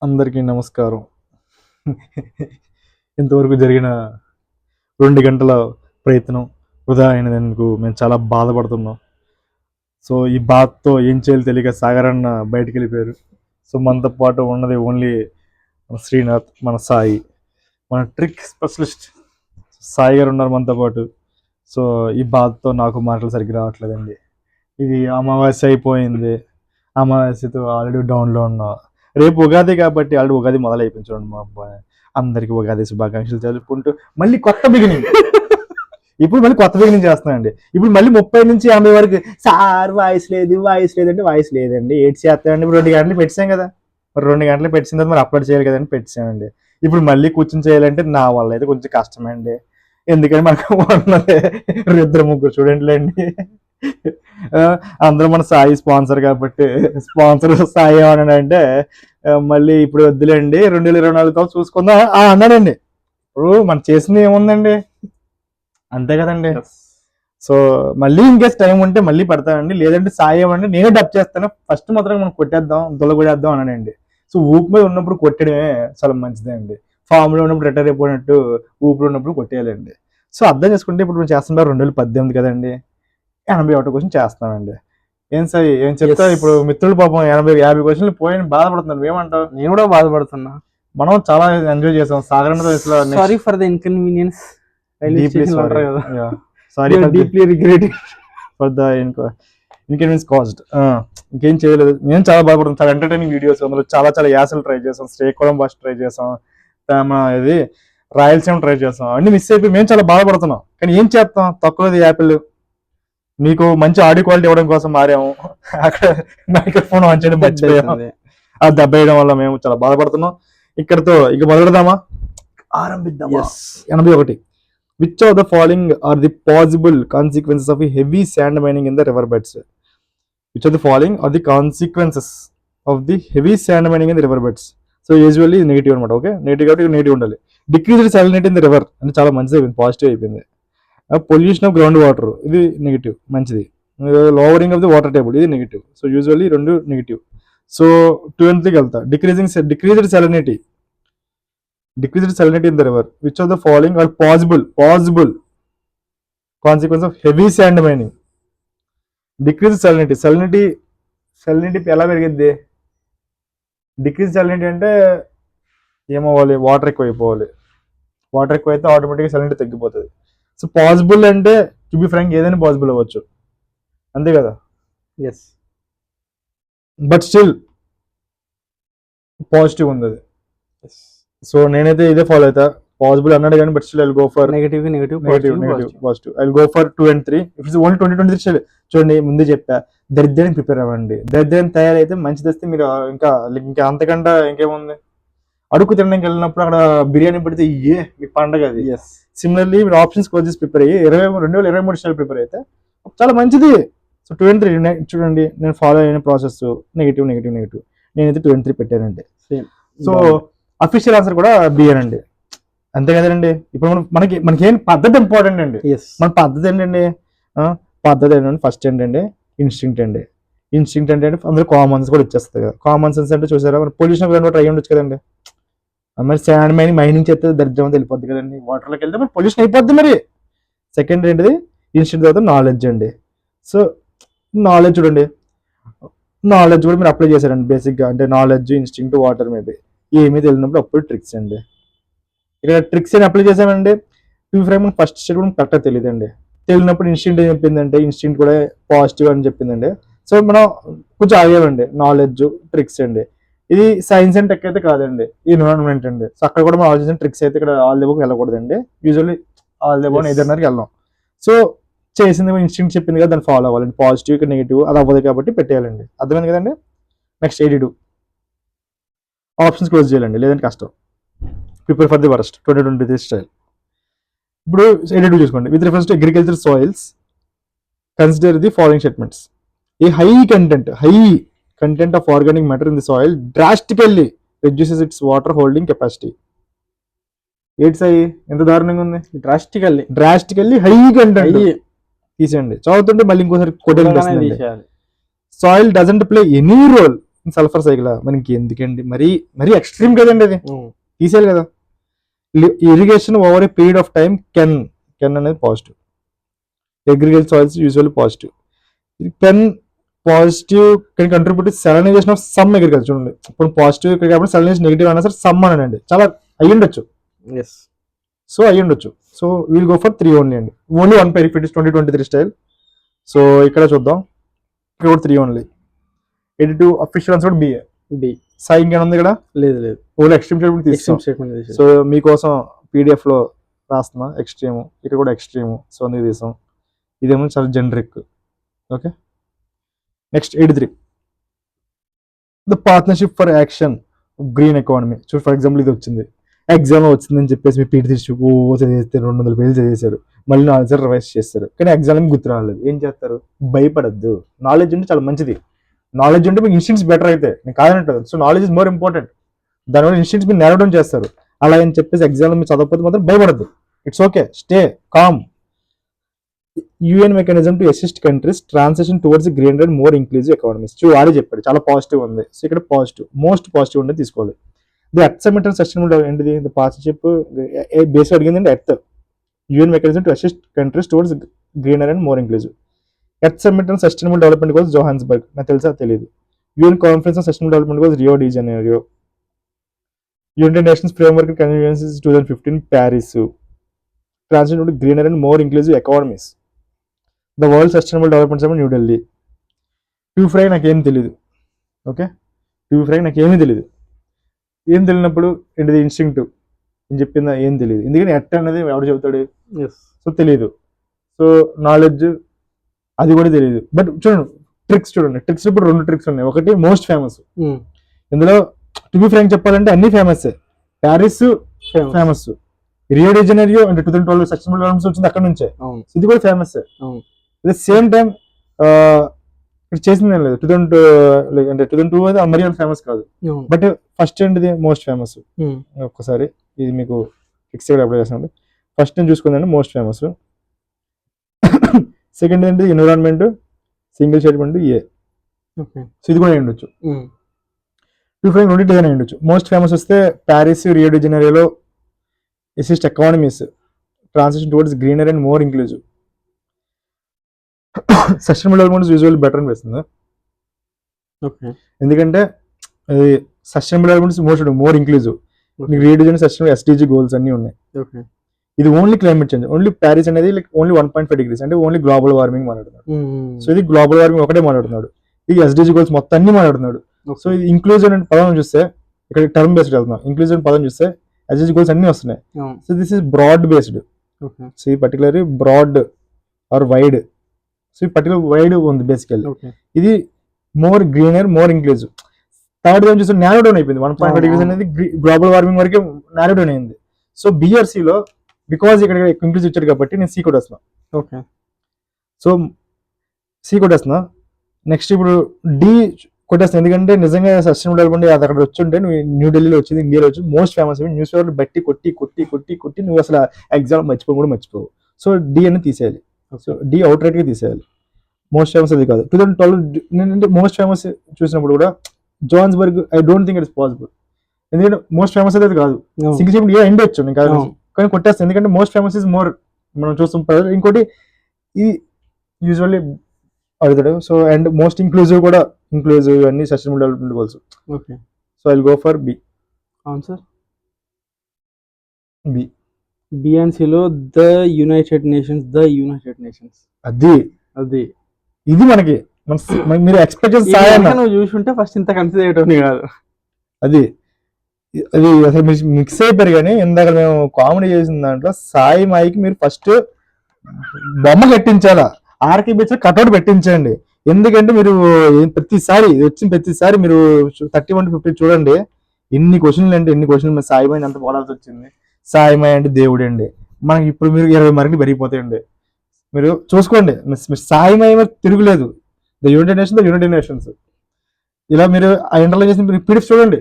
అందరికీ నమస్కారం. ఇంతవరకు జరిగిన 2 గంటల ప్రయత్నం వృధా అయినందుకు మేము చాలా బాధపడుతున్నాం. సో, ఈ బాధతో ఏం చేయాలో తెలియక సాగర్ అన్న బయటికెళ్ళిపోయారు. సో, మనతో పాటు ఉన్నది ఓన్లీ మన శ్రీనాథ్, మన సాయి, మన ట్రిక్ స్పెషలిస్ట్ సాయి గారు ఉన్నారు మనతో పాటు. సో, ఈ బాధతో నాకు మాటలు సరిగ్గా రావట్లేదండి. ఇది అమావాస్య అయిపోయింది. అమావాస్యతో ఆల్రెడీ డౌన్లో ఉన్నా. రేపు ఉగాది కాబట్టి ఆల్రెడీ ఉగాది మొదలైపోయింది చూడండి మా అబ్బాయి. అందరికీ ఉగాది శుభాకాంక్షలు జరుపుకుంటూ మళ్ళీ కొత్త బిగినింగ్. ఇప్పుడు మళ్ళీ కొత్త బిగినింగ్ చేస్తున్నానండి. ఇప్పుడు మళ్ళీ 30 నుంచి 50 వరకు సార్ వాయిస్ లేదంటే వాయిస్ లేదండి. ఏడ్చి చేస్తామండి. ఇప్పుడు 2 గంటలు పెట్టాం కదా, మరి 2 గంటలు పెట్టిన తర్వాత మరి అప్లోడ్ చేయాలి కదండి, పెట్టామండి. ఇప్పుడు మళ్ళీ కూర్చొని చేయాలంటే నా వల్ల అయితే కొంచెం కష్టమండి. ఎందుకని మనకు ఉన్నది 2-3 చూడండిలేండి. అందరూ మన సాయి స్పాన్సర్ కాబట్టి స్పాన్సర్ సాయి ఏమన్నాడంటే మళ్ళీ ఇప్పుడు వద్దులేండి 2024తో చూసుకుందాం అన్నాడండి. ఇప్పుడు మనం చేసింది ఏముందండి, అంతే కదండి. సో మళ్ళీ ఇంకేస్ టైం ఉంటే మళ్ళీ పెడతానండి, లేదంటే సాయి ఏమంటే నేనే డబ్ చేస్తాను, ఫస్ట్ మాత్రం మనం కొట్టేద్దాం దొలగొడేద్దాం అన్నాడండి. సో ఊపు మీద ఉన్నప్పుడు కొట్టడమే చాలా మంచిదే అండి. ఫామ్లో ఉన్నప్పుడు రిటైర్ అయిపోయినట్టు ఊపిరి ఉన్నప్పుడు కొట్టేయాలండి. సో అర్థం చేసుకుంటే ఇప్పుడు మేము చేస్తున్నారు 2018 కదండి, 81 క్వశ్చన్ చేస్తానండి. ఏం సాయి ఏం చెప్తా? ఇప్పుడు మిత్రులు పాపం 80-50 క్వశ్చన్లు పోయిన బాధపడుతున్నారు, ఏమంటావు? నేను కూడా బాధపడుతున్నా. మనం చాలా ఎంజాయ్ చేసాం సాగరంతో. Sorry for the inconvenience. Sorry deeply regretting for the inconvenience caused. ఇంకేం చేయలేదు, నేను చాలా బాధపడుతున్నాను. చాలా ఎంటర్టైనింగ్ వీడియోస్, అందులో చాలా చాలా యాసలు ట్రై చేసాం, శ్రీకాకుళం భాష ట్రై చేసాం, ఇది రాయలసీమ ట్రై చేసాం, అన్ని మిస్ అయిపోయి మేము చాలా బాధపడుతున్నాం. కానీ ఏం చేస్తాం, తక్కువది యాపిల్ మీకు మంచి ఆడియో క్వాలిటీ ఇవ్వడం కోసం మారాము, అక్కడ మైక్రోఫోన్ ఆన్ చేయడం మర్చిపోయాము, అది దెబ్బ వేయడం వల్ల మేము చాలా బాధపడుతున్నాం. ఇక్కడతో ఇక మొదలెడదామా, ఆరంభిద్దామా? 81. Which of the following are the possible consequences of heavy sand mining in the river beds? Which of the following are the consequences of the heavy sand mining in the river beds? So usually negative అనమాట. Okay, negative కాబట్టి negative ఉండాలి. Decreased salinity in the river అంటే చాలా మంచిది అయిపోయింది, positive అయిపోయింది. Pollution of ground water ఇది negative, మంచిది. Lowering of the water table ఇది negative. So usually 2 negative. So 2కి వెళ్తా. Decreased salinity in the river. Which of the following are possible consequence of heavy sand mining? Decreased salinity ఎలా పెరిగిద్ది? Decrease salinity అంటే ఏమవ్వాలి, water ఎక్కువ అయిపోవాలి. Water ఎక్కువ అయితే ఆటోమేటిక్గా salinity తగ్గిపోతుంది. సో పాసిబుల్ అంటే టు బి ఫ్రాంక్ ఏదైనా పాసిబుల్ అవ్వచ్చు, అంతే కదా. ఎస్, బట్ స్టిల్ పాజిటివ్ ఉంది అది. సో నేనైతే ఇదే ఫాలో అవుతా. పాసిబుల్ అన్నాడు కానీ but still I will go for negative positive. I will go for 2 and 3. If it's only 2023 చూడండి, ముందే చెప్పా, దరిద్రానికి ప్రిపేర్ అవ్వండి. దరిద్రం తయారైతే మంచిది వస్తే మీరు ఇంకా అంతకంటే ఇంకేముంది. అడుగు తినడానికి వెళ్ళినప్పుడు అక్కడ బిర్యానీ పెడితే మీ పండగ అది. సిమిలర్లీ మీరు ఆప్షన్స్ క్లోజ్ చేసి ప్రిపేర్ అయ్యి 2023 ప్రిపేర్ అయితే చాలా మంచిది. సో 2 and 3 చూడండి, నేను ఫాలో అయిన ప్రాసెస్ నెగిటివ్. నేనైతే 2 and 3 పెట్టానండి. సో అఫీషియల్ ఆన్సర్ కూడా బి అనండి, అంతే కదండి. ఇప్పుడు మనకి ఏం పద్ధతి ఇంపార్టెంట్ అండి. మన పద్ధతి ఏంటండి? పద్ధతి ఏంటంటే ఫస్ట్ ఏంటంటే ఇన్స్టింక్ట్ అండి. ఇన్స్టింక్ట్ అంటే అందరూ కామన్ సెన్స్ కూడా వచ్చేస్తుంది కదా. కామన్ సెన్స్ అంటే చూసారా, మన పొల్యూషన్ కూడా ట్రై ఉండొచ్చు కదండి. మరి శాండ్ మైనింగ్ చేస్తే దరిద్రం అంతా వెళ్ళిపోద్ది కదండి, వాటర్లోకి వెళ్తే మరి పొల్యూషన్ అయిపోద్ది. మరి సెకండ్ ఏంటిది, ఇన్స్టింక్ట్ తర్వాత నాలెడ్జ్ అండి. సో నాలెడ్జ్ చూడండి, నాలెడ్జ్ కూడా మీరు అప్లై చేశారండి బేసిక్గా. అంటే నాలెడ్జ్, ఇన్స్టింక్ట్, వాటర్ మీద ఏమీ తెలియనప్పుడు అప్పుడు ట్రిక్స్ అండి. ఇక్కడ ట్రిక్స్ అని అప్లై చేసామండి. ఫస్ట్ స్టెప్ కూడా కరెక్ట్గా తెలియదండి. తెలియనప్పుడు ఇన్స్టింక్ట్ ఏం చెప్పిందంటే, ఇన్స్టింక్ట్ కూడా పాజిటివ్ అని చెప్పిందండి. సో మనం కొంచెం ఆగేవండి. నాలెడ్జ్, ట్రిక్స్ అండి. ఇది సైన్స్ అండ్ టెక్ అయితే కాదండి, ఎన్విరాన్మెంట్ అండి. సో అక్కడ కూడా మనం ఆలోచించిన ట్రిక్స్ అయితే ఇక్కడ ఆల్ దెబ్బకి వెళ్ళకూడదండి. యూజువల్లీ ఆల్ దెబ్బ ఏదన్నరికి వెళ్ళాం. సో చేసింది ఇన్స్టింక్ట్ చెప్పింది కదా, దాన్ని ఫాలో అవ్వాలండి. పాజిటివ్ ఇక్కడ నెగిటివ్ అది అవ్వదు కాబట్టి పెట్టేయాలండి. అర్థమైంది కదండి. నెక్స్ట్ 82 ఆప్షన్స్ క్లోజ్ చేయాలండి, లేదంటే కష్టం. Prepare for the worst 2023 style. ఇప్పుడు 82 చూసుకోండి. With reference to agriculture soils consider the following statements. A high content of organic matter in the soil drastically reduces it's water holding capacity. ఏంటి సాయి ఎంత దారుణంగా ఉంది? Drastically high content తీసేయండి. చదువుతుంటే మళ్ళీ ఇంకోసారి కొట్టేయాలి. Soil doesn't play any role sulphur cycle మనకి ఎందుకండి, మరీ ఎక్స్ట్రీమ్ కదండి అది, తీసేయాలి కదా. Irrigation over a period of time can అనేది positive. Agriculture soils usually positive. Can positive can contribute salinization of some agriculture. చూడండి ఇప్పుడు పాజిటివ్ ఇక్కడ కాబట్టి సెలనైజేషన్ నెగిటివ్ అన్నా సరే సమ్ అనండి, చాలా అయ్యి ఉండొచ్చు. సో అయ్యి ఉండొచ్చు. So we'll go for 3 only అండి. Only 1 pair if it is 2023 style. So ఇక్కడ చూద్దాం, ఇక్కడ కూడా 3 ఓన్లీ. 82 అఫీషియల్ ఆన్సర్ కూడా బి. సాయి ఇంకేనా ఉంది ఇక్కడ? లేదు. Only extreme statement. సో మీకోసం పీడిఎఫ్ లో రాస్తున్నా ఎక్స్ట్రీమ్, ఇక్కడ కూడా ఎక్స్ట్రీమ్. సో అందుకు తీసాం. ఇదేమో చాలా generic. Okay, next 83 the partnership for action green economy. చూడు ఫర్ ఎగ్జాంపుల్ ఇది వచ్చింది, ఎగ్జామ్ వచ్చిందని చెప్పేసి మీ పీడి తీసి చదివేస్తే 200 పేజీలు చదివేశారు, మళ్ళీ ఆన్సర్ రివైజ్ చేస్తారు, కానీ ఎగ్జామ్ గుర్తు రాలేదు. ఏం చేస్తారు? భయపడద్దు. నాలెడ్జ్ ఉంటే చాలా మంచిది. నాలెడ్జ్ ఉంటే మీకు ఇన్స్టింక్ట్స్ బెటర్ అయితే, నేను కాదంటారు. So knowledge is more important. దానివల్ల ఇన్స్టింక్ట్స్ మీరు నేరో డౌన్ చేస్తారు. అలా అని చెప్పేసి ఎగ్జామ్ మీరు చదవకపోతే మాత్రం భయపడద్దు. It's okay, stay calm. UN mechanism to assist countries transition towards greener and more inclusive economies. వాడే చెప్పాడు, చాలా పాజిటివ్ ఉంది. సో ఇక్కడ పాజిటివ్, మోస్ట్ పాజిటివ్ ఉంటే తీసుకోవాలి. The earth summit and sustainable ఏంటిది? ది పార్ట్నర్షిప్ బేస్ అడిగిందండి earth. UN mechanism to assist countries towards greener and more inclusive. Earth summit and sustainable development goals Johannesburg. నాకు తెలుసా? తెలియదు. UN conference on sustainable development goals Rio de Janeiro. United Nations framework conventions 2015 Paris. Transition to greener and more inclusive economies. The world sustainable development summit New Delhi. ట్యూ ఫ్రై నాకేం తెలియదు. Okay, ట్యూ fry నాకేమీ తెలియదు. ఏం తెలియనప్పుడు ఏంటిది ఇన్స్టింక్టివ్ అని చెప్పిందా? ఏం తెలియదు. ఎందుకంటే ఎట్ అనేది ఎవడు చెబుతాడు? సో తెలియదు. సో నాలెడ్జ్ అది కూడా తెలియదు. బట్ చూడండి ట్రిక్స్, చూడండి ట్రిక్స్. ఇప్పుడు 2 ట్రిక్స్ ఉన్నాయి. ఒకటి మోస్ట్ ఫేమస్. ఇందులో టు బి ఫ్రాంక్ చెప్పాలంటే అన్ని famous. Paris famous, Rio de Janeiro అంటే 2012 సస్టైనబుల్ డెవలప్మెంట్ వచ్చింది అక్కడ నుంచే. ఇది కూడా famous. At the same time ఇక్కడ చేసింది ఏం లేదు. 2002 అయితే మరీ అంత ఫేమస్ కాదు. బట్ ఫస్ట్ ఏంటిది? Most famous. ఒక్కసారి ఇది మీకు ఫిక్స్ కూడా అప్లై చేస్తాను. ఫస్ట్ నేను చూసుకుందండి మోస్ట్ ఫేమస్. సెకండ్ ఏంటి? Environment, single statement A. So ఇది కూడా ఉండొచ్చు. 2 ఉండొచ్చు. మోస్ట్ ఫేమస్ వస్తే ప్యారిస్, రియో డి జనీరోలో assist economies transition towards greener and more inclusive. Sustainable development usually better అనిపిస్తుంది. ఎందుకంటే అది sustainable development more inclusive. Rio de Janeiro sustainable SDG goals అన్ని ఉన్నాయి. ఇది only climate change. Only Paris అనేది only 1.5 degrees అంటే only global warming మాట్లాడుతున్నాడు. So ఇది గ్లోబల్ వార్మింగ్ ఒకటే మాట్లాడుతున్నాడు. ఇది ఎస్డిజి గోల్స్ మొత్తం అన్ని మాట్లాడుతున్నాడు. సో ఇది ఇంక్లూజన్ అనే పదం చూస్తే ఇక్కడ టర్మ్ బేస్డ్ వెళ్తున్నాం. ఇంక్లూజన్ పదం చూస్తే ఎస్డిజి గోల్స్ అన్ని వస్తున్నాయి. So this is broad based. So ఈ particular broad or wide. So ఈ పర్టికులర్ వైడ్ ఉంది బేసికల్. ఇది more greener, more inclusive. Third దాని చూస్తే నారో డౌన్ అయిపోయింది. 1.5 degrees అనేది గ్లోబల్ వార్మింగ్ వరకే నారో డౌన్ అయింది. సో బిఆర్సి లో బికాజ్ ఇక్కడ ఇంక్లూజివ్ ఇచ్చాడు కాబట్టి నేను సి కొట్టేస్తున్నా. సో సి కొట్టేస్తున్నా. నెక్స్ట్ ఇప్పుడు డి కొట్టేస్తాను. ఎందుకంటే నిజంగా సస్టైనబుల్ డెవలప్మెంట్ అది అక్కడ వచ్చి ఉంటే నువ్వు న్యూఢిల్లీలో వచ్చింది, ఇండియాలో వచ్చి మోస్ట్ ఫేమస్ న్యూస్ పేపర్లు బట్టి కొట్టి నువ్వు అసలు ఎగ్జామ్ మర్చిపోవు. సో డి అని తీసేయాలి. సో డి అవుట్ రైట్ గా తీసేయాలి. మోస్ట్ ఫేమస్ అది కాదు. 2012 నేను మోస్ట్ ఫేమస్ చూసినప్పుడు కూడా Johannesburg I don't think it is possible. ఎందుకంటే మోస్ట్ ఫేమస్ అయితే కాదు. సింగిల్ స్టేట్మెంట్ ఏ ఎండ్ వచ్చు నేను కాదు, కానీ కొట్టేస్తాను. ఎందుకంటే మోస్ట్ ఫేమస్ ఇస్ మోర్ మనం చూస్తాం. ఇంకోటి ఈ యూజువల్లీ అడుగుతాడు. సో అండ్ మోస్ట్ ఇంక్లూజివ్ కూడా ఇంక్లూజివ్ అన్ని sustainable development goals. So I will go for B. Answer B. బిఎన్సిలో ద యునైటెడ్ నేషన్స్ అది ఇది మనకి మీరు ఎక్స్పెక్టేషన్ నువ్వు చూసుంటే ఫస్ట్ ఇంత కన్సిడర్ అయ్యేటోని కాదు. అది అసలు మిక్స్ అయిపోయారు. కానీ ఇందాక మేము కామెడీ చేసిన దాంట్లో సాయి మాయికి మీరు ఫస్ట్ బొమ్మ కట్టించాలా, ఆర్కే బీచ్ కట్అవుట్ పెట్టించండి. ఎందుకంటే మీరు ప్రతిసారి మీరు 31 to 50 చూడండి, ఎన్ని క్వశ్చన్లు అంటే ఎన్ని క్వశ్చన్లు. సాయి మాయి అంత పోడాల్సి వచ్చింది. సాయి మాయి అంటే దేవుడు అండి. మనకి ఇప్పుడు మీరు 20 మార్కులు పెరిగిపోతాయండి. మీరు చూసుకోండి, సాయి మాయి తిరుగులేదు. ద యునైటెడ్ నేషన్స్ ఇలా మీరు ఆ ఇంటర్లో చేసిన పీడిఎఫ్ చూడండి.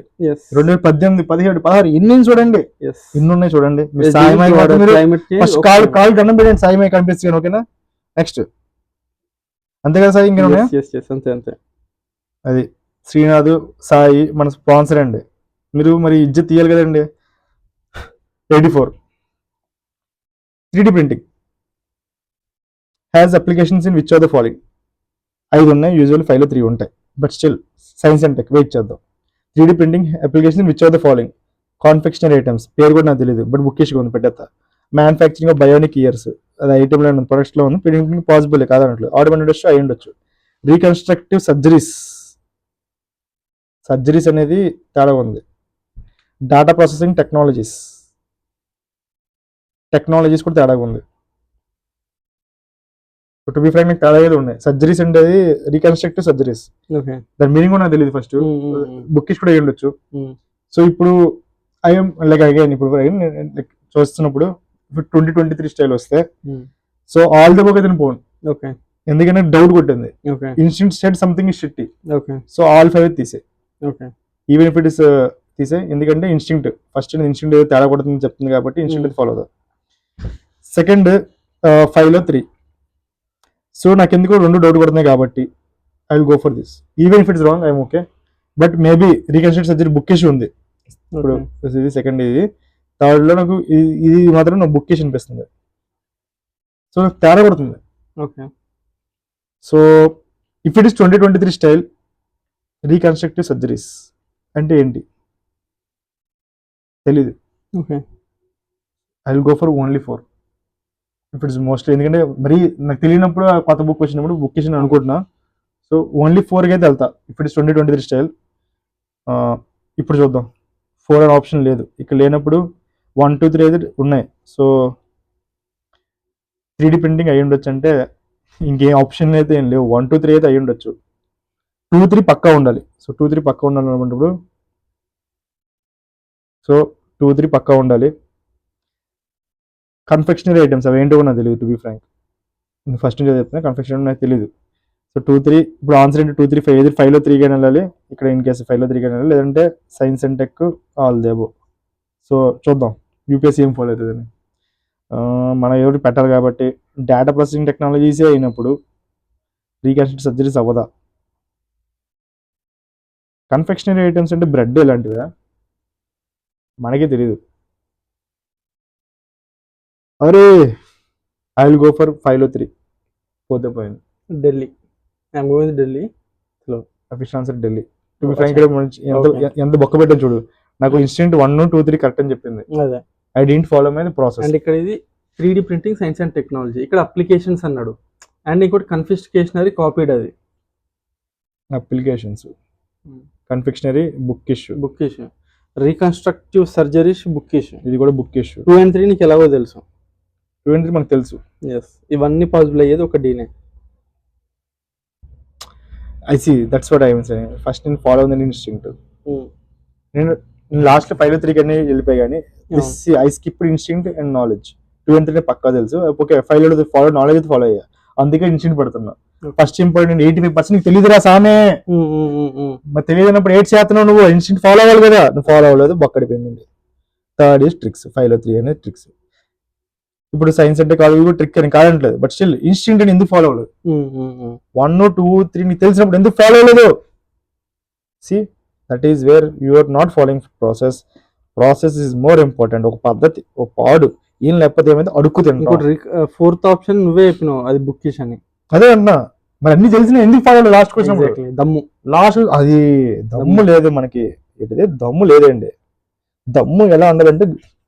2018, 17, 16 ఎన్ని చూడండి, ఎన్ని ఉన్నాయి చూడండి. సాయి మాయి ఫస్ట్ కాల్ దండం పెట్టండి, సాయి మాయి కనిపిస్తుంది. ఓకేనా? నెక్స్ట్ అంతే కదా సాయి, ఇంకా అంతే. అది శ్రీనాథ్ సాయి మన స్పాన్సర్ అండి. మీరు మరి ఇజ్జత్ తీయాలి కదండి. 84 3D printing has applications in which are the following. 5 ఉన్నాయి, యూజువల్ 5లో 3 ఉంటాయి, but still science and tech wait చేద్దాం. 3D printing application in which are the following. Confectionery items పేరు కూడా నాకు తెలియదు, బట్ బుక్ ఉంది పెట్టేస్తా. మ్యానుఫ్యాక్చరింగ్ ఆఫ్ బయోనిక్ ఇయర్స్, అది ఐటెంలో ఉంది, ప్రొడక్ట్స్లో ఉంది. ప్రింటింగ్ పాసిబుల్ కాదన్నట్లు, ఆటోమేటిక్ ఉండొచ్చు, అయి ఉండొచ్చు. రీకన్స్ట్రక్టివ్ సర్జరీస్ అనేది తేడా ఉంది. డేటా ప్రాసెసింగ్ టెక్నాలజీస్ కూడా తేడా ఉంది. టు బి ఫ్రాంక్, తేడా ఏదో ఉన్నాయి. సర్జరీస్ అంటే రీకన్స్ట్రక్టివ్ సర్జరీస్, దాని మీనింగ్ కూడా నాకు తెలియదు ఫస్ట్. బుక్కిష్ కూడా అయ్యి ఉండొచ్చు. సో ఇప్పుడు ఐఎమ్ లైక్ అగైన్ ఇప్పుడు లైక్ చూస్తున్నప్పుడు 2023 స్టైల్ వస్తే సో ఆల్ ద బుక్ అయితే పోను, ఎందుకంటే డౌట్ కొట్టింది. Instant state something is షిట్టి, so all 5 తీసే, ఈవెన్ ఇఫ్ ఇట్ ఇస్ తీసే, ఎందుకంటే ఇన్స్టింక్ట్ ఫస్ట్ ఇన్స్టింక్ట్ ఏదో తేడా కొడుతుందని చెప్తుంది కాబట్టి ఇన్స్టింక్ట్ ఫాలో అవుతుంది. సెకండ్ 5లో 3, సో నాకు ఎందుకు 2 డౌట్ కొడుతున్నాయి కాబట్టి I will go for this. Even if it's wrong I'm okay, but maybe reconstruct surgery bookish ఉంది. ఇప్పుడు ఇది సెకండ్, ఇది థర్డ్ లో నాకు ఇది మాత్రం నాకు బుక్కిష్ అనిపిస్తుంది. సో నాకు తేడా కొడుతుంది. So if it is 2023 style reconstructive surgeries అంటే ఏంటి తెలీదు. I will go for only 4 if it's mostly, ఎందుకంటే మరి నాకు తెలియనప్పుడు కొత్త బుక్ వచ్చినప్పుడు బుక్ ఇచ్చిన అనుకుంటున్నా. సో ఓన్లీ 4కి అయితే వెళ్తా ఇఫ్ ఇట్స్ 2023 స్టైల్. ఇప్పుడు చూద్దాం, 4 అనే ఆప్షన్ లేదు ఇక్కడ, లేనప్పుడు 1, 2, 3 అయితే ఉన్నాయి. సో 3D ప్రింటింగ్ అయ్యి ఉండొచ్చు అంటే ఇంకేం ఆప్షన్ అయితే ఏం లేవు. 1, 2, 3 అయితే అయ్యి ఉండొచ్చు. 2, 3 పక్కా ఉండాలి. సో 2, 3 పక్కా ఉండాలి అనుకున్నప్పుడు, సో 2, 3 పక్కా ఉండాలి. కన్ఫెక్షనరీ ఐటమ్స్ అవి ఏంటో నాకు తెలియదు, టు బి ఫ్రాంక్. ఫస్ట్ నుంచి చెప్తున్నా, కన్ఫెక్షనరీ నాకు తెలియదు. సో 2, 3 ఇప్పుడు ఆన్సర్ ఏంటి 2, 3, 5 ఏది 5లో 3 కానీ వెళ్ళాలి ఇక్కడ, ఇన్ కేసు 5లో 3 కానీ వెళ్ళాలి, లేదంటే సైన్స్ అండ్ టెక్ ఆల్ దేబో. సో చూద్దాం యూపీఎస్సీ ఏం ఫాలో అవుతుందని. మనం ఎవరు పెట్టాలి కాబట్టి డేటా ప్రాసెసింగ్ టెక్నాలజీసే అయినప్పుడు రీకన్స్ట్రక్ట్ సర్జరీస్ అవ్వదా. కన్ఫెక్షనరీ ఐటమ్స్ అంటే బ్రెడ్ ఇలాంటివా మనకే తెలియదు. అరే ఐ విల్ గో ఫర్ 5లో 3 పోతే పోయింది. Delhi, I'm going Delhi. Official answer Delhi. To be frank ఎంత బొక్క పెట్టాను చూడు, నాకు ఇన్స్టెంట్ 1, 2, 3 కరెక్ట్ అని చెప్పింది. I didn't follow my process. And ఇక్కడ ఇది 3D printing science and technology, ఇక్కడ అప్లికేషన్స్ అన్నాడు. అండ్ ఇంకోటి కన్ఫిస్కేషనరీ కాపీడ్, అది applications. Confectionery book issue. Reconstructive surgeries book issue, ఇది కూడా బుక్ ఇష్యూ. 2 and 3 నీకు ఎలాగో తెలుసు. 2 and 3 మనకు తెలుసు. ఇవన్నీ పాసిబుల్ అయ్యేది ఒక డీనే. I see, that's what I mean saying. First నేను ఫాలో ద ఇన్స్టింక్ట్. నేను లాస్ట్ 5లో 3 కన్నీ వెళ్ళిపోయి, కానీ I skip instinct and knowledge. 2 and 3 పక్కా తెలుసు. ఓకే 5లో ఫాలో నాలెడ్జ్ అయితే ఫాలో అయ్యా, అందుకే ఇన్స్టింక్ట్ పడుతున్నా. ఫస్ట్ ఇంపార్టెంట్ 85% నీకు తెలియదురా సామే, మరి తెలియదున్నప్పుడు 8 చేస్తున్నావు నువ్వు. ఇన్స్టింక్ట్ ఫాలో అవ్వాలి కదా, నువ్వు ఫాలో అవ్వలేదు, బొక్కడిపోయింది. Third is tricks. 5లో 3 అనేది ట్రిక్స్. ఇప్పుడు సైన్స్ అంటే కాదు ట్రిక్ అని కాదంటలేదు, బట్ స్టిల్ ఇన్స్టింక్ట్ అని ఎందుకు ఫాలో అవ్వలేదు. 1, 2, 3 నీకు తెలిసినప్పుడు ఎందుకు ఫాలో అవ్వలేదు. See that is where you are not following process. Process is more important. ఒక పద్ధతి, ఒక పాడు ఏం లేకపోతే ఏమైంది అడుక్కు తింటాం. 4th ఆప్షన్ నువ్వే చెప్పినావు, అది బుక్ అని. అదే అన్నా, మరి అన్ని తెలిసిన ఎందుకు ఫాలో అవ్వలేదు. లాస్ట్ క్వశ్చన్ దమ్ము, లాస్ట్ అది దమ్ము లేదు మనకి. ఏంటిది దమ్ము లేదండి. దమ్ము ఎలా ఉండదంటే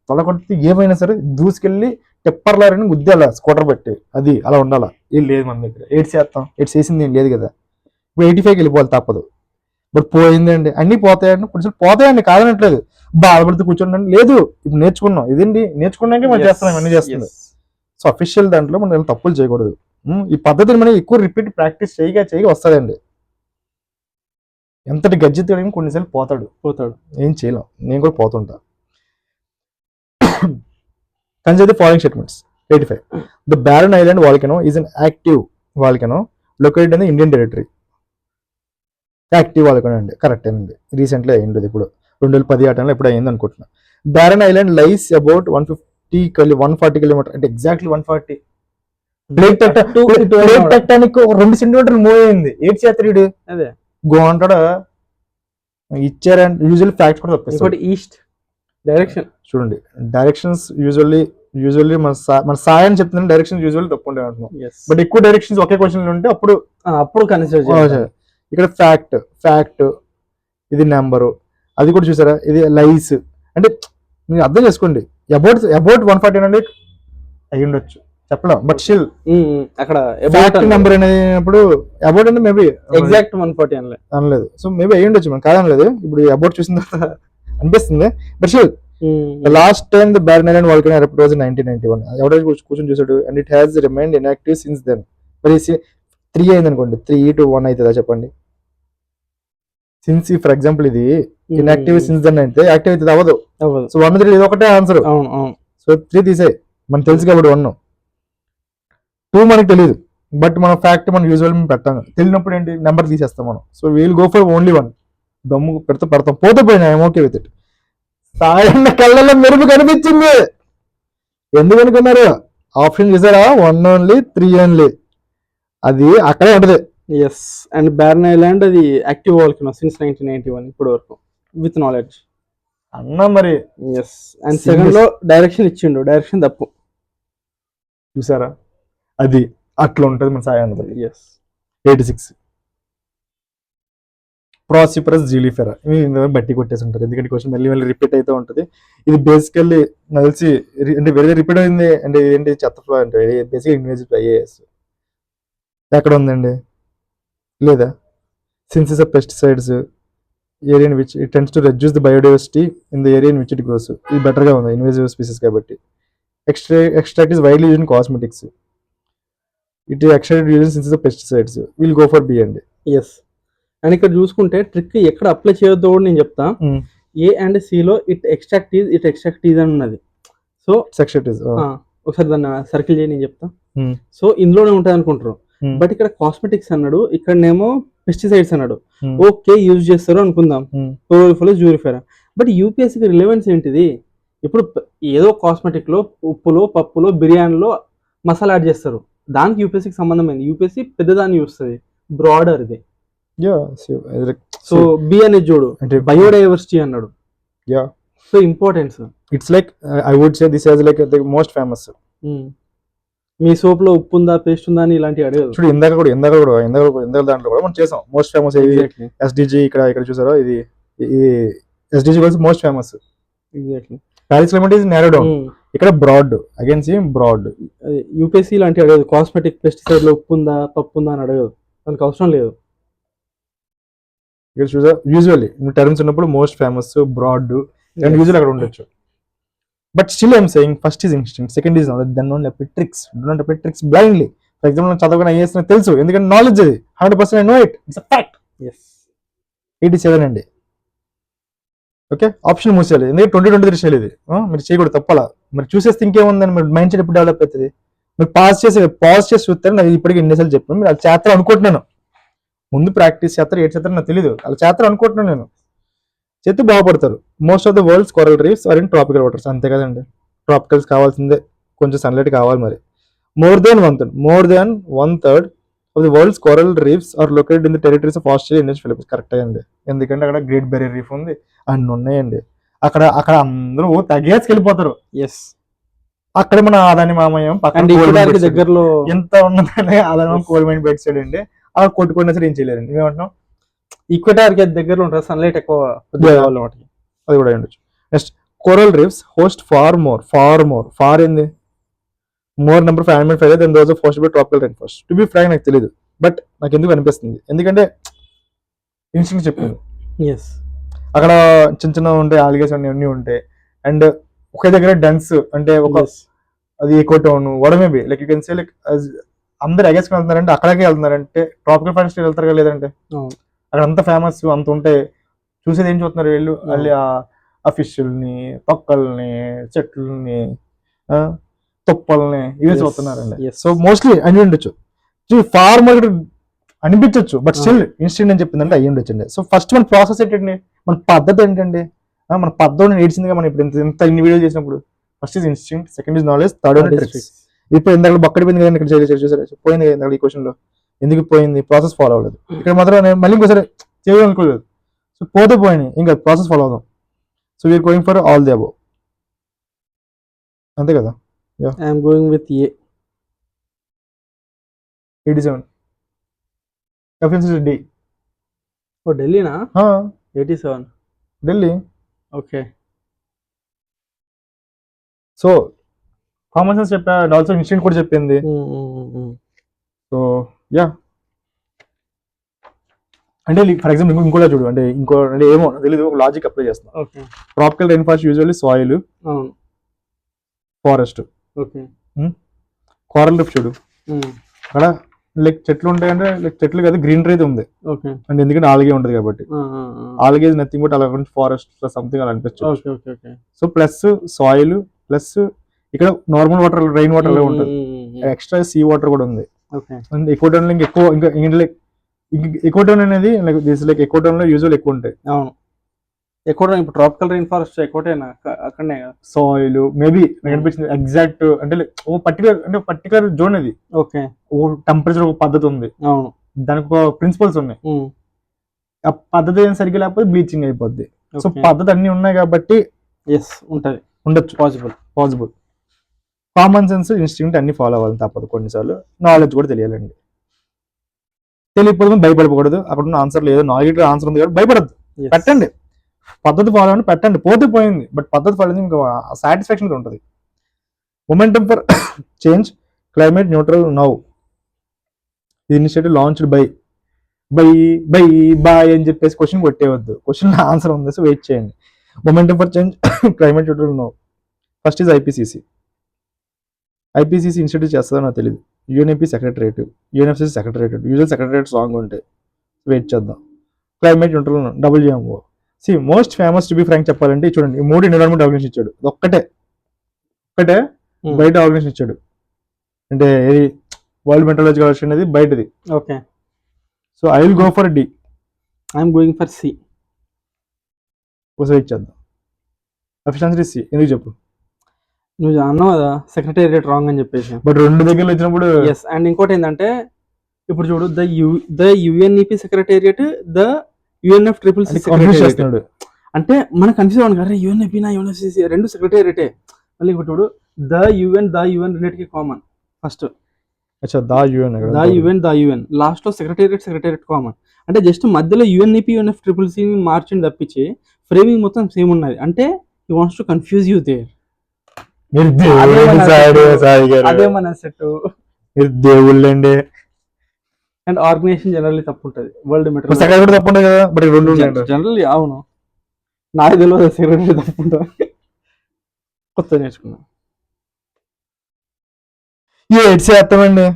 తల కొట్టి ఏమైనా సరే దూసుకెళ్ళి టెప్పర్లారని గుద్దేలా స్కూటర్ పెట్టి, అది అలా ఉండాలా. ఏం లేదు మన దగ్గర. 8 చేస్తాం, 8 చేసింది ఏం లేదు కదా. ఇప్పుడు 85కి వెళ్ళిపోవాలి తప్పదు. బట్ పోయిందండి, అన్ని పోతాయండి, కొంచెం పోతాయండి కాదనట్లేదు. బాధపడుతూ కూర్చోండి లేదు. ఇప్పుడు నేర్చుకున్నాం, ఇదండి నేర్చుకున్నాకే మనం చేస్తున్నాం, అన్ని చేస్తుంది. సో అఫీషియల్ దాంట్లో మనం తప్పులు చేయకూడదు. ఈ పద్ధతిని మనం ఎక్కువ రిపీట్ ప్రాక్టీస్ చేయగా వస్తుందండి. ఎంతటి గజ్జిత్ కొన్నిసార్లు పోతాడు. ఏం చేయలేం, నేను కూడా పోతుంటా. Consider the following statements. 85. The Barren Island volcano is an active volcano located in the Indian territory. Active volcano అండి, కరెక్ట్ అండి. రీసెంట్లీ అయ్యింది, ఇప్పుడు 2010 ఆ టైంలో ఎప్పుడు అయ్యింది అనుకుంటున్నా. Barren Island lies about 140 kilometre, అంటే ఎగ్జాక్ట్లీ 140. ప్లేట్ టెక్టానిక్ 2 సెంటీమీటర్లు మూవ్ అయింది. 8 చేస్తాడు గో అంటాడా. ఇచ్చారంటే యూజువల్లీ ఫ్యాక్ట్ కూడా తప్పేస్తారు. ఇంకోటి ఈస్ట్ డైరెక్షన్. చూడండి డైరెక్షన్స్ యూజువల్లీ మన సాయి అని చెప్తున్న డైరెక్షన్స్ యూజువల్లీ తప్పు ఉంటాయి అంటున్నాం. బట్ ఎక్కువ డైరెక్షన్స్ ఒకే క్వశ్చన్ ఉంటే అప్పుడు కన్సిడర్ చేయాలి. ఇక్కడ ఫ్యాక్ట్ ఇది నెంబరు, అది కూడా చూసారా, ఇది లైస్. అంటే మీరు అర్థం చేసుకోండి, అబౌట్ 149 అయ్యి ఉండొచ్చు చెప్పలేం, బట్ స్టిల్ అక్కడ ఫ్యాక్ట్ నెంబర్ అనేప్పుడు అబౌట్ అంటే మేబీ ఎగ్జాక్ట్ 140 అనలేదు. సో మేబీ అయ్యి ఉండొచ్చు, మనం కాదనలేదు. ఇప్పుడు అబౌట్ చూసిన తర్వాత అనిపిస్తుంది, but still last time the barren and volcano erupt was 1991. ఎవరైతే కూర్చొని చూసాడు, and it has remained inactive since then. మరి 3 అయింది అనుకోండి, 3 to 1 అవుతుందా చెప్పండి? సిన్స్ ఫర్ ఎగ్జాంపుల్ ఇది ఇన్యాక్టివ్ సిన్స్ దెన్ అయితే యాక్టివ్ అవుతుంది అవ్వదు. సో 1 3 ఇది ఒకటే ఆన్సర్. సో 3 తీసే, మనకు తెలుసు కాబట్టి 1. 2 మనకు తెలియదు, బట్ మన ఫ్యాక్ట్ మనం యూజువల్ పెట్టాం. తెలియనప్పుడు ఏంటి, నెంబర్ తీసేస్తాం మనం. So we'll go for only 1. దమ్ము పెడితే పడతాం, పోతే పోయినా I'm okay with it. Sayanna కళ్ళల్లో మెరుపు కనిపించింది, ఎందుకు అనుకున్నారు? ఆప్షన్ చూసారా, 1 only 3 only, అది అక్కడే ఉంటది. ఎస్, అండ్ బార్న్ ఐలాండ్ అది యాక్టివ్ వాల్కనో సిన్స్ 1991 ఇప్పటి వరకు విత్ నాలెడ్జ్ అన్నా. మరి ఎస్, అండ్ సెకండ్ లో డైరెక్షన్ ఇచ్చిండు, డైరెక్షన్ తప్పు. చూసారా, అది అట్లా ఉంటది మన సాయి అన్నది. ఎస్, 86 ప్రాసిపరస్ జీలిఫెరా. బట్టి కొట్టేసి ఉంటారు, ఎందుకంటే క్వశ్చన్ మళ్ళీ రిపీట్ అయితే ఉంటుంది. ఇది బేసికల్లీ నలిసి అంటే వేరే రిపీట్ అయింది. అంటే ఏంటి, చెత్త ఫ్లో అంటే బేసిక్ ఇన్వేజివ్ ఐఏఎస్ ఎక్కడ ఉందండి, లేదా? Synthesis of pesticides area in which it tends to reduce the biodiversity in the area in which it grows. ఇది బెటర్గా ఉంది, ఇన్వేజివ్ స్పీసెస్ కాబట్టి. Extract is widely used in cosmetics. It extract use synthesis of pesticides. Will go for B అండి. Yes, and ఇక్కడ చూసుకుంటే trick ఎక్కడ apply చేయొద్దో కూడా నేను చెప్తా. ఏ అండ్ సి లో ఇట్ ఎక్స్ట్రాక్ట్ ఈజ్ అని ఉన్నది. సో ఒకసారి దాన్ని సర్కిల్ చేయి, నేను చెప్తా. సో ఇందులోనే ఉంటుంది అనుకుంటారు, బట్ ఇక్కడ కాస్మెటిక్స్ అన్నాడు, ఇక్కడనేమో పెస్టిసైడ్స్ అన్నాడు. ఓకే, యూజ్ చేస్తారు అనుకుందాం, జ్యూరిఫెరా. బట్ యూపీఎస్సీకి రిలవెన్స్ ఏంటిది? ఇప్పుడు ఏదో కాస్మెటిక్ లో ఉప్పులో, పప్పులో, బిర్యానీలో మసాలా యాడ్ చేస్తారు, దానికి యూపీఎస్సీకి సంబంధం ఏంది? యూపీఎస్సీ పెద్దదాన్ని చూస్తుంది, బ్రాడర్ ఇది. సో బి అనేది చూడు, అంటే బయోడైవర్సిటీ అన్నాడు. So importance, it's like I would say this as like the most famous. మీ సోప్ లో ఉప్పు ఉందా, పేస్ట్ ఉందా అని ఇలాంటివి అడగదు. చూడు, ఇందాక దాంట్లో కూడా మనం చేసాం. Most famous SDG. ఇక్కడ చూసారా, ఇది ఎస్డిజి కూడా most famous. Exactly. Paris climate is narrow down. ఇక్కడ broad, again same broad. UPSC ఇలాంటివి అడగదు. కాస్మెటిక్ పెస్టిసైడ్ లో ఉప్పు ఉందా, పప్పు ఉందా అని అడగదు, దానికి అవసరం లేదు. ఇక్కడ చూసా, యూజువల్లీ టర్మ్స్ ఉన్నప్పుడు most famous, broad and usual అక్కడ ఉండొచ్చు. But still I'm saying first is instinct, second is knowledge, then only apply tricks. Do not apply tricks blindly. For example నేను చదవకుండా ఐఏఎస్ నాకు తెలుసు, ఎందుకంటే నాలెడ్జ్ అది 100% I know it, it's a fact. 87 అండి. Okay, option మూసేయాలి, ఎందుకంటే 2023 చేయలేదు. మీరు చేయకూడదు, తప్పలా. మరి చూసేస్తే ఇంకేముందని మీరు మైండ్ సెట్ ఎప్పుడు డెవలప్ అవుతుంది? మీరు పాజ్ చేసి చూస్తారు. నాకు ఇప్పటికీ ఎన్నిసార్లు చెప్పాను, మీరు అది చేస్తారు అనుకుంటున్నాను. ముందు ప్రాక్టీస్ చేస్తారు, ఏడు చేస్తారు నాకు తెలియదు, అలా చేస్తారు అనుకుంటున్నాను నేను. చేస్తే బాగుపడతారు. Most of the world's coral reefs are in tropical waters. అంతే కదండి, ట్రాపికల్స్ కావాల్సిందే, కొంచెం సన్లైట్ కావాలి. మరి more than one third of the world's coral reefs are located in the territories of Australia, Indian Philippines. Correct అండి, ఎందుకంటే అక్కడ great barrier reef ఉంది, అన్ని ఉన్నాయండి. అక్కడ అందరూ తగ్గేసుకెళ్ళిపోతారు. ఎస్, అక్కడ మన ఆదాని మామయ్యం పక్కన దగ్గరలో ఎంత ఉన్నదని Adani coal mine bed side అండి. అలా కొట్టుకున్నా సరే ఏం చేయలేరండి. ఏమంటున్నాం, ఈక్వెటార్ కి దగ్గరలో ఉంటుంది, సన్లైట్ ఎక్కువ, అది కూడా ఉండొచ్చు. Next, coral reefs host far ఏంది more number of animal fire than those of host by tropical rain forest. To be frank నాకు తెలియదు, బట్ నాకు ఎందుకు అనిపిస్తుంది, ఎందుకంటే ఇన్స్టింక్ట్ చెప్పింది. అక్కడ చిన్న ఉంటాయి, ఆల్గేస్ అన్ని ఉంటాయి, అండ్ ఒకే దగ్గర డెన్స్ అంటే ఒక అది ఈకో టౌన్ వడమేబీ like you can say like అందరు ఎగేసుకుని వెళ్తున్నారంటే అక్కడికే వెళ్తున్నారంటే ట్రాపికల్ ఫారెస్ట్ వెళ్తారు కదా, లేదంటే అక్కడ అంత ఫేమస్ అంత ఉంటే చూసేది ఏం చూస్తున్నారు వీళ్ళు? మళ్ళీ ఆ ఫిష్ల్ని, తొక్కల్ని, చెట్లని, తుప్పల్ని ఇవే చూస్తున్నారండి. సో మోస్ట్లీ అన్ని ఉండొచ్చు, ఫార్మర్ అనిపించవచ్చు, బట్ స్టిల్ ఇన్స్టెంట్ అని చెప్పిందంటే అయ్యి ఉండొచ్చండి. సో ఫస్ట్ మన ప్రాసెస్ ఏంటండి, మన పద్ధతి ఏంటండి? మన పద్ధతి నేర్చిందిగా మనం ఇప్పుడు ఇంత ఇన్ని వీడియోలు చేసినప్పుడు. First is instinct, second is knowledge, third one tricks. ఇప్పుడు ఇందాక బక్కడి పోయింది కదా, ఇక్కడ చూసారా పోయింది కదా ఇందాక ఈ క్వశ్చన్ లో. ఎందుకు పోయింది? ప్రాసెస్ ఫాలో అవ్వలేదు. ఇక్కడ మాత్రం నేను మళ్ళీ ఇంకోసారి చేయాలనుకోలేదు. సో పోతే పోయినాయి, ఇంకా ప్రాసెస్ ఫాలో అవుదాం. So we're going for all the above, అంతే కదా. I'm going with A. 87. Efficiency D. ఓ ఢిల్లీనా? 87. Delhi. Okay. So common sense చెప్పా, అండ్ ఆల్సో ఇన్స్టింక్ట్ కూడా చెప్పింది. సో యా, అంటే ఫర్ ఎగ్జాంపుల్ ఇంకోలా చూడు, అంటే అంటే ఏమో తెలియదు, ఒక లాజిక్ అప్లై చేస్తున్నా. Okay. Tropical rain forest usually soil, forest, okay. Coral reef చూడు, అక్కడ లైక్ చెట్లు ఉంటాయంటే లైక్ చెట్లు కదా, గ్రీనరీ అయితే ఉంది. ఓకే. అంటే ఎందుకంటే ఆల్గే ఉంటుంది కాబట్టి. ఆల్గే ఇస్ నథింగ్ బట్ అలా ఫారెస్ట్ సంథింగ్ అలా అనిపించచ్చు. Okay. Okay. Okay. So plus soil plus ఇక్కడ నార్మల్ వాటర్, రెయిన్ వాటర్ ఉంటుంది, ఎక్స్ట్రా సీ వాటర్ కూడా ఉంది. ఓకే. అండ్ ఎకోటోన్ లో ఎక్కువ, ఇంకా లైక్ ఎకోటోన్ అనేది లైక్ ఎకోటోన్ లో యూజువల్ ఎక్కువ ఉంటాయి. అవును, ఎక్కువ ఇప్పుడు ట్రాపికల్ రెయిన్ ఫారెస్ట్ ఎక్కువటేనా అక్కడనే సాయిల్ మేబీ నాకు అనిపించింది ఎగ్జాక్ట్, అంటే ఓ పర్టికులర్ జోన్ అది. ఓకే. ఓ టెంపరేచర్ ఒక పద్ధతి ఉంది, అవును, దానికి ఒక ప్రిన్సిపల్స్ ఉన్నాయి. ఆ పద్ధతి ఏం సరిగ్గా లేకపోతే బ్లీచింగ్ అయిపోద్ది. సో పద్ధతి అన్ని ఉన్నాయి కాబట్టి ఉండొచ్చు, పాసిబుల్. కామన్ సెన్స్, ఇన్స్టింక్ట్ అన్ని ఫాలో అవ్వాలి తప్పదు, కొన్నిసార్లు నాలెడ్జ్ కూడా తెలియాలండి. తెలియకపోతే భయపడకూడదు, అక్కడ ఉన్న ఆన్సర్ లేదు, నాలెడ్జ్ ఆన్సర్ ఉంది కాబట్టి భయపడద్దు, పెట్టండి, పద్ధతి ఫాలో అని పెట్టండి, పోతే పోయింది. బట్ పద్ధతి ఫాలో ఇంకా సాటిస్ఫాక్షన్ ఉంటుంది. Momentum for change, climate neutral now, initiative launched by అని చెప్పేసి క్వశ్చన్ కొట్టేవద్దు, క్వశ్చన్ ఆన్సర్ ఉంది, సో వెయిట్ చేయండి. Momentum for change, climate neutral now. First is IPCC institute చేస్తుందో నాకు తెలియదు. UNEP secretariat, UNFCCC secretariat, usual secretariat సాంగ్ ఉంటాయి, వెయిట్ చేద్దాం. Climate neutral WMO. Most famous to be frank చెప్పాలంటే చూడండి, ఈ 3 ఎన్విరాన్మెంట్ ఆర్గనైజేషన్ ఇచ్చాడు, ఒక్కటే బయట ఆర్గనైజేషన్ ఇచ్చాడు, అంటే ఏది వరల్డ్ మెట్రాలజికల్ ఆర్గనైజేషన్ అనేది బయటది. Okay. So I will go for D. I'm going for C. Wait చేద్దాం. ఎఫిషియన్సీ సి, ఎందుకు చెప్పు? నువ్వు అన్నావు కదా సెక్రటేరియట్ రాంగ్ అని చెప్పేసి, బట్ 2 దగ్గరలో వచ్చినప్పుడు. ఎస్, అండ్ ఇంకోటి ఏంటంటే ఇప్పుడు చూడు, the UNEP secretariat, the UNFCCC secretariat. అంటే మనకు కన్ఫ్యూజ్ అవ్వను కదా, యుఎన్ఏపీ నా UNFCCC రెండు సెక్రటేరియటే. మళ్ళీ ఇప్పుడు చూడు, ద యుఎన్ రెండింటికి common. First the UN last లో సెక్రటేరియట్ కామన్. అంటే జస్ట్ మధ్యలో UNEP UNFCCC మార్చింది తప్పించి ఫ్రేమింగ్ మొత్తం సేమ్ ఉన్నది. అంటే he wants to confuse you there. అదే మన సెట్, దేవుళ్ళండి. అండ్ ఆర్గనైజేషన్ జనరల్లీ తప్పు ఉంటుంది, వరల్డ్ మెట్రో తప్పు ఉంటుంది కదా, బట్ జనరల్లీ. అవును, నాకు తెలియదు సెక్రటరీ తప్పు ఉంటుంది, కొత్త నేర్చుకున్నా. ఏడ్ చేస్తామండి,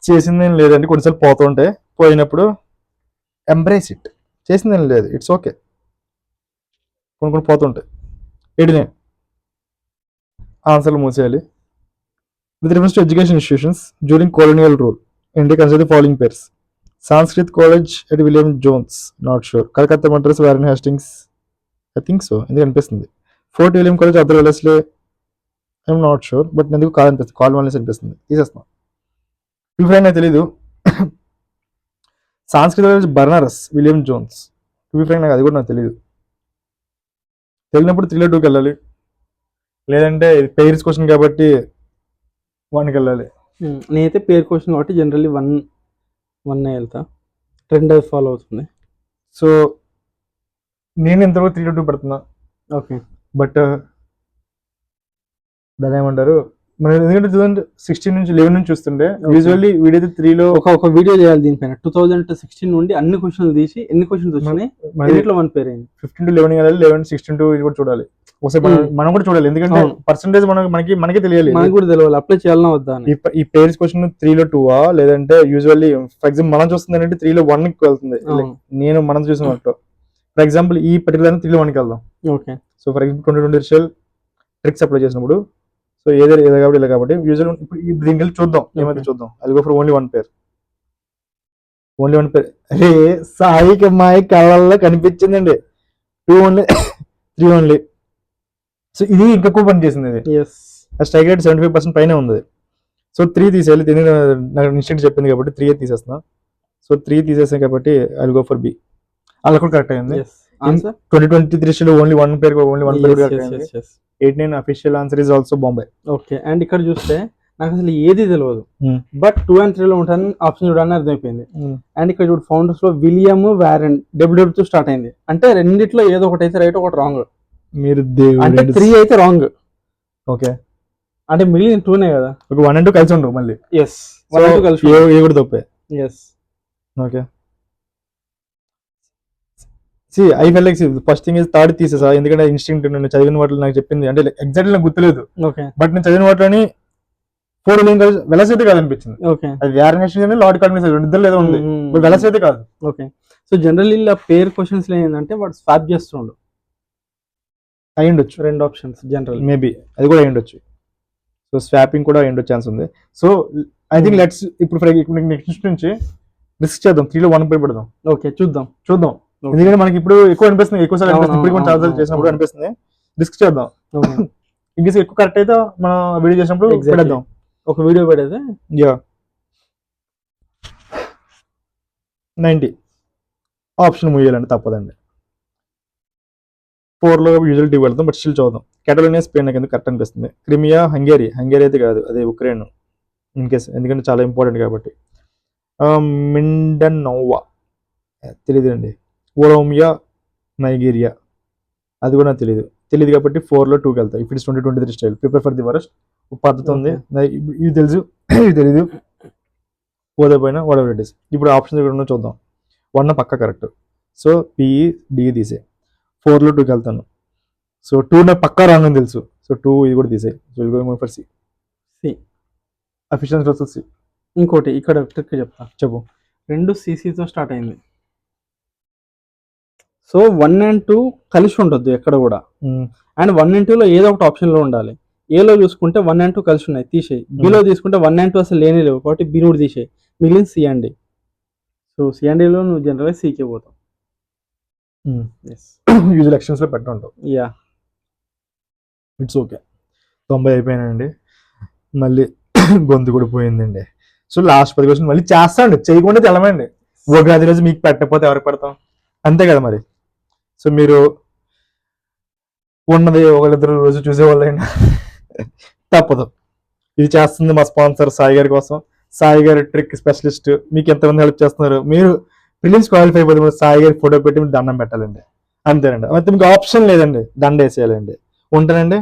చేసిందేం లేదండి. కొన్నిసార్లు పోతుంటే పోయినప్పుడు ఎంబ్రేస్ ఇట్, చేసిందేం లేదు, ఇట్స్ ఓకే. కొన్ని పోతుంటాయి. 89 ఆన్సర్లు మూసేయాలి. With reference to education institutions during colonial rule, India consider the following pairs: Sanskrit College at William Jones, not sure. Calcutta Madras, Warren Hastings, I think so, ఎందుకు అనిపిస్తుంది. Fort William College, Arthur Wellesley, I'm not sure, but ఎందుకు కాదనిపిస్తుంది, కాల్వాల్నెస్ అనిపిస్తుంది, తీసేస్తున్నాం. Friend నాకు తెలీదు. సాంస్కృతిక college బర్నారస్, William Jones. Friend నాకు అది కూడా నాకు తెలియదు. తెలియనప్పుడు 3-2కి వెళ్ళాలి, లేదంటే పెయిర్స్ క్వశ్చన్ కాబట్టి 1కి వెళ్ళాలి. నేనైతే పేరు క్వశ్చన్ కాబట్టి జనరల్లీ 1 వెళ్తా, ట్రెండ్ అది ఫాలో అవుతుంది. సో నేను ఇంతవరకు 3-2 పెడుతున్నా. ఓకే, బట్ దాని ఏమంటారు, మనం ఎందుకంటే 2016 నుంచి 11 నుంచి చూస్తుంటే యూజువల్లీ వీడియో 3లో ఒక వీడియో చేయాలి దీనిపైన. 2016 నుండి అన్ని క్వశ్చన్లు తీసి ఎన్ని క్వశ్చన్స్ వచ్చినాయి, 1 పేరు అయింది. 15 to 11 వెళ్ళాలి, 11 16 to ఇది కూడా చూడాలి ఒకసారి, మనం కూడా చూడాలి, ఎందుకంటే పర్సెంటేజ్ మనకి తెలియాలి, మనకి కూడా తెలియాలి అప్లై చేయాలన్నా వద్దా. ఈ పేర్స్ క్వశ్చన్ 3లో 2 లేదంటే యూజువల్లీ ఫర్ ఎగ్జాంపుల్ మనం చూస్తుంది ఏంటంటే 3లో 1కి వెళ్తుంది. మనం చూసినట్టు ఫర్ ఎగ్జాంపుల్ ఈ పర్టికులర్ 3లో 1కి వెళ్దాం. Okay, so for example 2020 tricks apply చేసినప్పుడు సో ఏదో కాబట్టి ఇలా కాబట్టి యూజువల్ ఇప్పుడు దీనికి వెళ్ళి చూద్దాం, ఏమైతే చూద్దాం. అది go for only one pair. అరే సాయికి అమ్మాయి కళ్ళల్లో కనిపించిందండి 2 ఓన్లీ 3 ఓన్లీ. సో ఇది ఇంకెక్కువ పని చేసింది, ఇది స్ట్రైక్ రేట్ 75% పైన ఉంది. సో 3 తీసేయాలి, నాకు ఇన్స్టిట్యూట్ చెప్పింది కాబట్టి 3 తీసేస్తున్నా. సో 3 తీసేసాను కాబట్టి ఐ గో ఫర్ బి. అలా కూడా కరెక్ట్ అయింది. Answer 2023 schedule only one pair అయింది. 89 official answer is also Bombay. Okay, and ఇక్కడ చూస్తే నాకు అసలు ఏది తెలియదు, బట్ 2 and 3 లో ఉంటాను ఆప్షన్ చూడాలని అర్థమైపోయింది. అండ్ ఇక్కడ చూడు ఫౌండర్స్ లో విలియం వారెన్ డబ్ల్యూడబ్ల్యూ స్టార్ట్ అయింది అంటే రెండిట్లో ఏదో ఒకటి అయితే రైట్, ఒకటి రాంగ్. మీరు అంటే 3 అయితే రాంగ్. ఓకే, అంటే మిగిలిన 2నే కదా. ఒక 1 and 2 కలిసి ఉండవు మళ్ళీ. ఎస్, 1 and 2 కలిసి ఏ కూడా తప్పే. Yes. Okay, see I felt like first thing is third తీసేసా, ఎందుకంటే ఇన్స్టింక్ట్ నేను చదివిన వాటిలో నాకు చెప్పింది అంటే ఎగ్జాక్ట్లీ నాకు గుర్తులేదు. ఓకే, బట్ నేను చదివిన వాటిలోని 4 వెలస్ అయితే కాదనిపించింది. ఓకే, అది వ్యారనేషన్ లార్డ్ కాగ్నిషన్ రెండిద్దరు ఏదో ఉంది, బట్ వెలస్ అయితే కాదు. ఓకే, సో జనరల్లీ ఇలా పేర్ క్వశ్చన్స్ లో ఏంటంటే వాడు స్వాప్ చేస్తుండు. అయి ఉండొచ్చు 2 ఆప్షన్స్ జనరల్, మేబీ అది కూడా అయి ఉండొచ్చు. సో స్వాపింగ్ కూడా అయి ఉండొచ్చు ఛాన్స్ ఉంది. సో ఐ థింక్ లెట్స్ ఇప్పుడు నెక్స్ట్ నుంచి రిస్క్ చేద్దాం, 3 లో 1 పేరు పెడదాం. ఓకే, చూద్దాం. ఎందుకంటే మనకి ఇప్పుడు ఎక్కువ అనిపిస్తుంది, ఎక్కువ సార్లు అనిపిస్తుంది, ఇప్పుడు చాలా సార్లు చేసినప్పుడు అనిపిస్తుంది. రిస్క్ చేద్దాం. ఇంకేస్ ఎక్కువ కరెక్ట్ అయితే మనం వీడియో చేసినప్పుడు పెడదాం, ఒక వీడియో పెడితే. యా 90 ఆప్షన్ ముయ్యాలండి, తప్పదండి. 4 లో యూజువల్ టీవీ వెళ్తాం, బట్ స్టిల్ చూద్దాం. కెటలోనియా స్పెయిన్ నాకు ఎందుకు కరెక్ట్ అనిపిస్తుంది. క్రిమియా హంగేరీ అయితే కాదు, అదే ఉక్రెయిన్ ఇన్ కేస్, ఎందుకంటే చాలా ఇంపార్టెంట్ కాబట్టి. మిండనోవా తెలియదు అండి. ఓరోమియా నైజీరియా అది కూడా నాకు తెలియదు కాబట్టి 4 లో 2కి వెళ్తాయి. If it's 2023 style prepare for the worst పద్ధతి ఉంది. ఇది తెలుసు, ఇది తెలీదు, పోతే పోయినా వాట్ ఇట్ ఇస్. ఇప్పుడు ఆప్షన్స్ ఇక్కడ చూద్దాం. 1 పక్క కరెక్ట్, సో పిఈ డి తీసే. 4 లో 2కి వెళ్తాను, సో 2 నాకు పక్కా రాంగ్ అని తెలుసు, సో 2 ఇది కూడా తీసే. For C official versus C. ఇంకోటి ఇక్కడ ట్రిక్ చెప్తా, చెప్పు. 2 CCతో స్టార్ట్ అయింది, సో 1 and 2 కలిసి ఉండొద్దు ఎక్కడ కూడా. అండ్ 1 and 2 లో ఏదో ఒకటి ఆప్షన్ లో ఉండాలి. ఏలో చూసుకుంటే 1 and 2 కలిసి ఉన్నాయి, తీసేయి. బిలో తీసుకుంటే 1 and 2 అసలు లేని లేవు కాబట్టి బి కూడా తీసేయి, మిగిలిన C and D. So C and డిలో నువ్వు జనరల్గా సికే పోతావు. యూజువల్ ఎలక్షన్స్ లో పెట్టుంటావు. Yeah, it's okay. 90 అయిపోయినాయండి, మళ్ళీ గొంతు కూడా పోయిందండి. సో లాస్ట్ 10 క్వశ్చన్ మళ్ళీ చేస్తాండి, చేయకుండా తెలమండి. ఉగాది రోజు మీకు పెట్టకపోతే ఎవరికి పెడతాం, అంతే కదా మరి. సో మీరు ఉన్నది ఒకరిద్దరు రోజు చూసేవాళ్ళైనా తప్పదు. ఇది చేస్తుంది మా స్పాన్సర్ సాయి గారి కోసం. సాయి గారి ట్రిక్ స్పెషలిస్ట్, మీకు ఎంతమంది హెల్ప్ చేస్తున్నారు. మీరు ప్రిలిమ్స్ క్వాలిఫై అయిపోతే సాయి గారి ఫోటో పెట్టి మీరు దండం పెట్టాలండి, అంతేనండి. అయితే మీకు ఆప్షన్ లేదండి, దండ వేసేయాలండి. ఉంటానండి.